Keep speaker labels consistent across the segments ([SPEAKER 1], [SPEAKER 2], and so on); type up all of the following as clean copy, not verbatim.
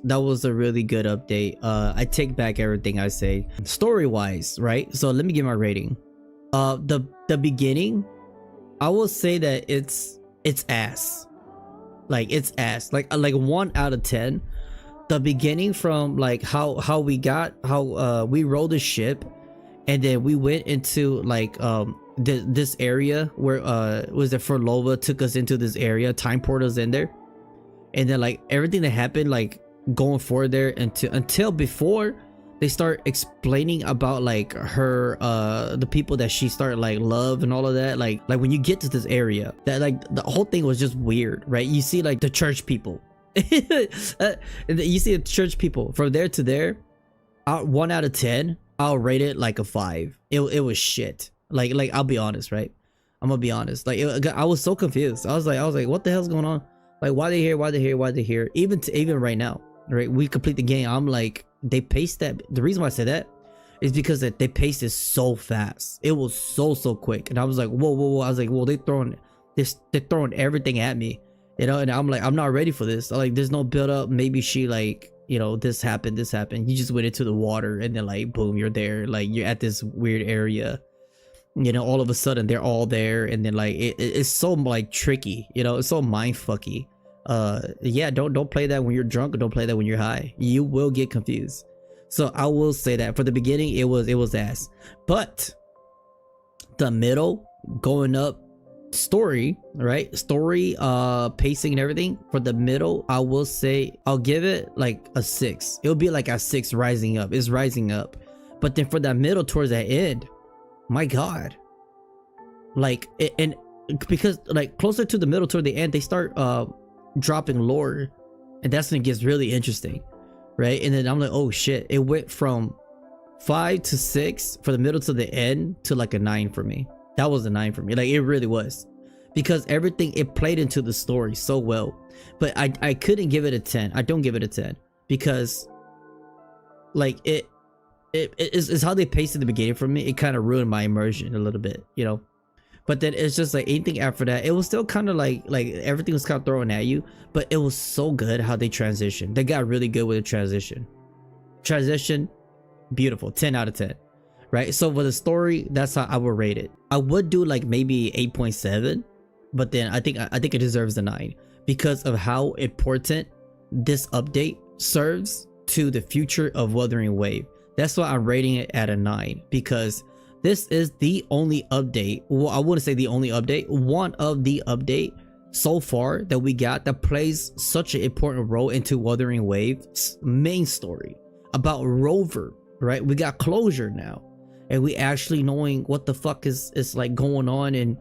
[SPEAKER 1] was a really good update. I take back everything I say. Story wise, right? So let me give my rating. The beginning, I will say that it's ass. Like it's ass. Like 1 out of 10. The beginning, from like how we rode the ship, and then we went into like this area where was it Forlova took us into this area, time portals in there, and then like everything that happened like going forward there until before they start explaining about like her the people that she started like love and all of that. Like when you get to this area, that like the whole thing was just weird, right? You see like the church people. You see the church people from there to there. 1 out of 10, I'll rate it like a 5. It was shit. Like I'll be honest, right? I'm gonna be honest. Like I was so confused. I was like, what the hell's going on? Like why they here? Why they here? Why they here? Even right now, right? We complete the game. I'm like, they paced that. The reason why I say that is because that they paced it so fast. It was so quick, and I was like, whoa. I was like, well, they're throwing everything at me, you know. And I'm like, I'm not ready for this. Like, there's no build up. Maybe she like, you know, this happened. You just went into the water, and then like boom, you're there. Like you're at this weird area. You know, all of a sudden they're all there, and then like it's so like tricky, you know, it's so mind fucky. Yeah, don't play that when you're drunk, or don't play that when you're high. You will get confused. So I will say that for the beginning it was ass, but the middle going up, story, right? Story, pacing and everything. For the middle, I will say I'll give it like a 6. It'll be like a 6 rising up. It's rising up. But then for that middle towards that end, my god, like and because like closer to the middle toward the end, they start dropping lore, and that's when it gets really interesting, right? And then I'm like, oh shit, it went from 5 to 6 for the middle to the end to like a 9 for me. That was a 9 for me. Like it really was, because everything, it played into the story so well. But I couldn't give it a 10. I don't give it a 10 because like it's how they paced in the beginning for me. It kind of ruined my immersion a little bit, you know. But then it's just like anything after that, it was still kind of like everything was kind of thrown at you, but it was so good how they transitioned. They got really good with the transition. Beautiful. 10 out of 10, right? So for the story, that's how I would rate it. I would do like maybe 8.7, but then I think it deserves a 9 because of how important this update serves to the future of Wuthering Wave. That's why I'm rating it at a 9, because this is the only update. Well, I wouldn't say the only update. One of the update so far that we got that plays such an important role into Wuthering Wave's main story about Rover, right? We got closure now, and we actually knowing what the fuck is like going on, and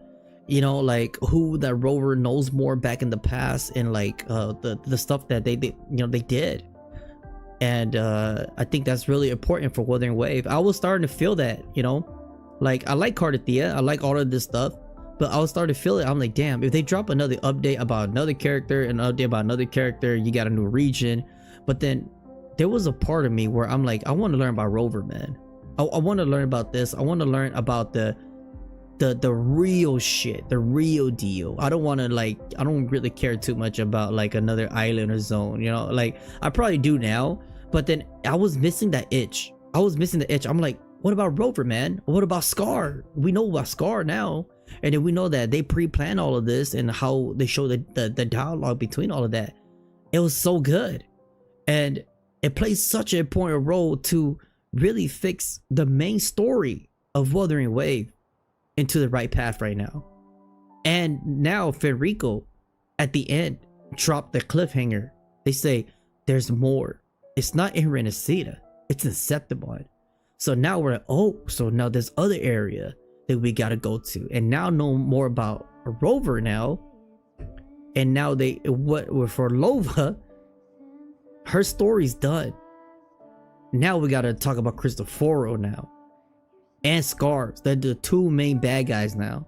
[SPEAKER 1] you know, like who that Rover knows more back in the past, and like the stuff that they did. And I think that's really important for Wuthering Wave. I was starting to feel that, you know, like I like Cardathea, I like all of this stuff, but I was starting to feel it. I'm like, damn, if they drop another update about another character, and an update about another character, you got a new region. But then there was a part of me where I'm like, I want to learn about Rover, man. I want to learn about this. I want to learn about the real shit, the real deal. I don't want to like, I don't really care too much about like another island or zone, you know. Like I probably do now, but then I was missing that itch. I'm like, what about Rover, man? What about Scar? We know about Scar now, and then we know that they pre-plan all of this and how they show the dialogue between all of that. It was so good, and it plays such an important role to really fix the main story of Wuthering Wave into the right path right now. And now Federico at the end dropped the cliffhanger. They say there's more. It's not in Renacida, it's in Septimon. So now we're like, oh, so now there's other area that we gotta go to, and now know more about Rover now. And now for Lova, her story's done. Now we gotta talk about Cristoforo now, and Scars. They're the 2 main bad guys now.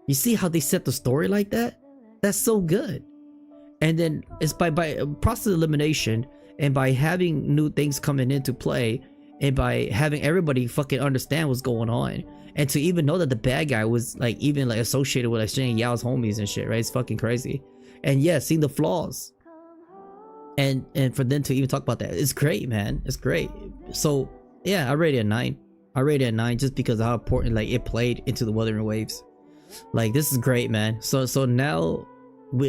[SPEAKER 1] You see how they set the story like that? That's so good. And then it's by process of elimination, and by having new things coming into play, and by having everybody fucking understand what's going on, and to even know that the bad guy was like even like associated with like Shane Yao's homies and shit, right? It's fucking crazy. And yeah, seeing the flaws and for them to even talk about that, it's great, man. It's great. So yeah, I rate it a 9. I rate it a 9 just because of how important like it played into the Wuthering Waves. Like, this is great, man. So now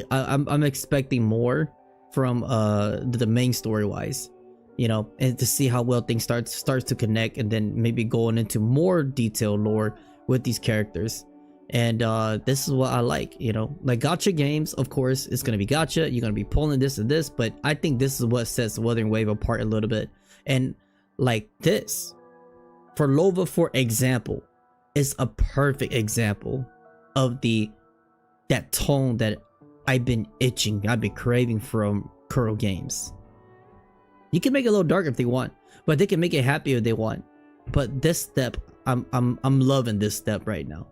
[SPEAKER 1] I'm expecting more from the main story wise, you know, and to see how well things starts to connect, and then maybe going into more detailed lore with these characters. And this is what I like, you know, like gacha games, of course it's gonna be gacha, you're gonna be pulling this and this, but I think this is what sets Wuthering Wave apart a little bit. And like this, for Lova, for example, is a perfect example of that tone that I've been craving from Kuro games. You can make it a little darker if they want, but they can make it happy if they want. But this step, I'm loving this step right now.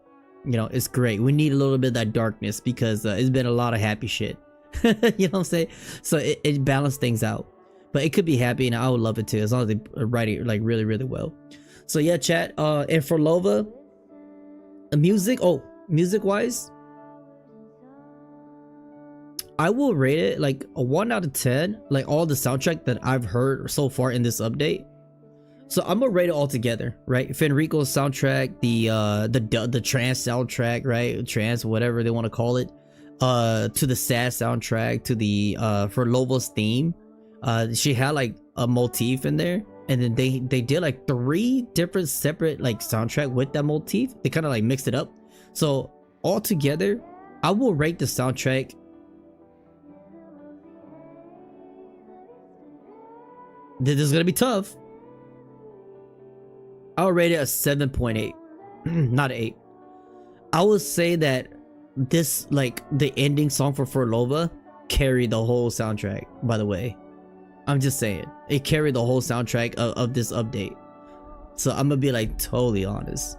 [SPEAKER 1] You know, it's great. We need a little bit of that darkness because it's been a lot of happy shit. You know what I'm saying? So it balanced things out. But it could be happy, and I would love it too, as long as they write it like really, really well. So yeah, chat. And for Lova, music wise, I will rate it like a 1 out of 10. Like all the soundtrack that I've heard so far in this update. So I'm gonna rate it all together, right? Fenrico's soundtrack, the trance soundtrack, right? Trance, whatever they want to call it, to the sad soundtrack, to the for Lova's theme. She had like a motif in there, and then they did like 3 different separate like soundtrack with that motif. They kind of like mixed it up. So all together, I will rate the soundtrack this is gonna be tough. I'll rate it a 7.8. Not an 8. I would say that this, like the ending song for Lova, carried the whole soundtrack, by the way. I'm just saying, it carried the whole soundtrack of this update. So I'm gonna be like totally honest.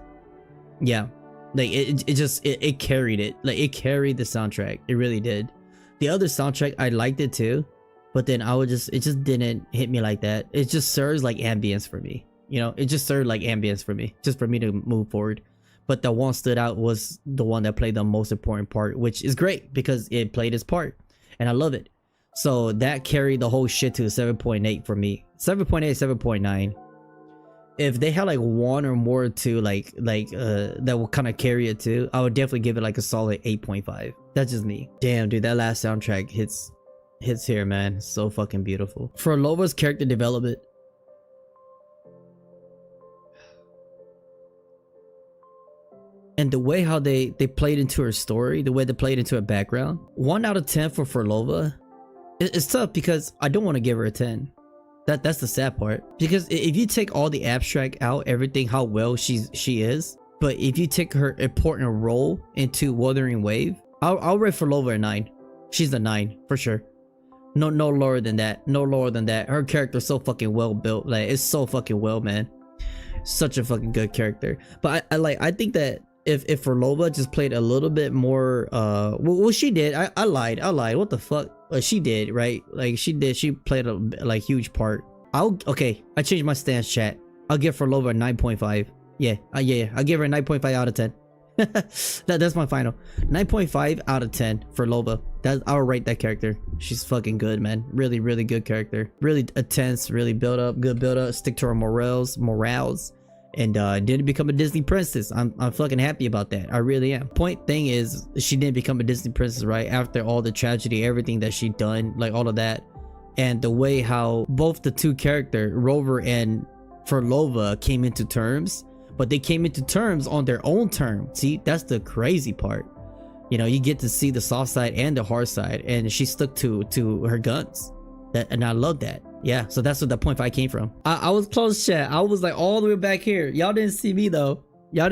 [SPEAKER 1] Yeah, like it carried it. Like it carried the soundtrack. It really did. The other soundtrack, I liked it too, but then it just didn't hit me like that. It just serves like ambience for me. You know, it just served like ambience for me, just for me to move forward. But the one stood out was the one that played the most important part, which is great because it played its part, and I love it. So that carried the whole shit to a 7.8 for me. 7.8, 7.9. If they had like 1 or more to like that will kind of carry it too, I would definitely give it like a solid 8.5. That's just me. Damn, dude, that last soundtrack hits here, man. So fucking beautiful. For Lova's character development, and the way how they played into her story, the way they played into her background, 1 out of 10 for Lova. It's tough because I don't want to give her a 10. That's the sad part. Because if you take all the abstract out, everything, how well she is, but if you take her important role into Wuthering Wave, I'll rate for Lova a 9. She's a 9 for sure. No lower than that. No lower than that. Her character's so fucking well built. Like, it's so fucking well, man. Such a fucking good character. But I think that if Lova just played a little bit more well she did. I lied. What the fuck? She did, right? Like she played a like huge part. Okay, I changed my stance, chat. I'll give for Lova a 9.5. Yeah, I'll give her a 9.5 out of 10. That's my final 9.5 out of 10 for Lova. I'll rate that character. She's fucking good, man. Really, really good character. Really intense, really build up, good build up, stick to her morals, and didn't become a Disney princess. I'm fucking happy about that. I really am. Point thing is, she didn't become a Disney princess right after all the tragedy, everything that she done, like all of that, and the way how both the two characters, Rover and for Lova, came into terms, but they came into terms on their own terms. See, that's the crazy part. You know, you get to see the soft side and the hard side, and she stuck to her guns. And I love that. Yeah, so that's what the 0.5 came from. I was close, chat. I was like all the way back here. Y'all didn't see me though. Yeah.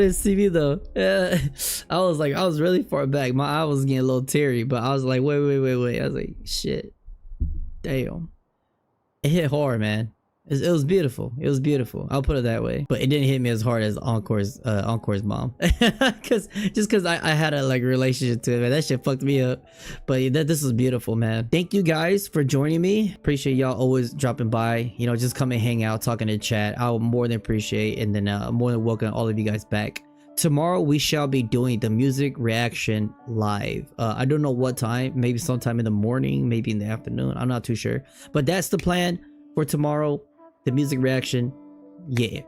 [SPEAKER 1] I was really far back. My eye was getting a little teary, but I was like, wait. I was like, shit. Damn. It hit hard, man. It was beautiful. It was beautiful. I'll put it that way. But it didn't hit me as hard as Encore's mom. Cause I had a like relationship to it, man. That shit fucked me up. But this is beautiful, man. Thank you guys for joining me. Appreciate y'all always dropping by. You know, just come and hang out, talking to chat. I'll more than appreciate, and then more than welcome all of you guys back tomorrow we shall be doing the music reaction live. I don't know what time, maybe sometime in the morning, maybe in the afternoon, I'm not too sure, but that's the plan for tomorrow, the music reaction. Yeah.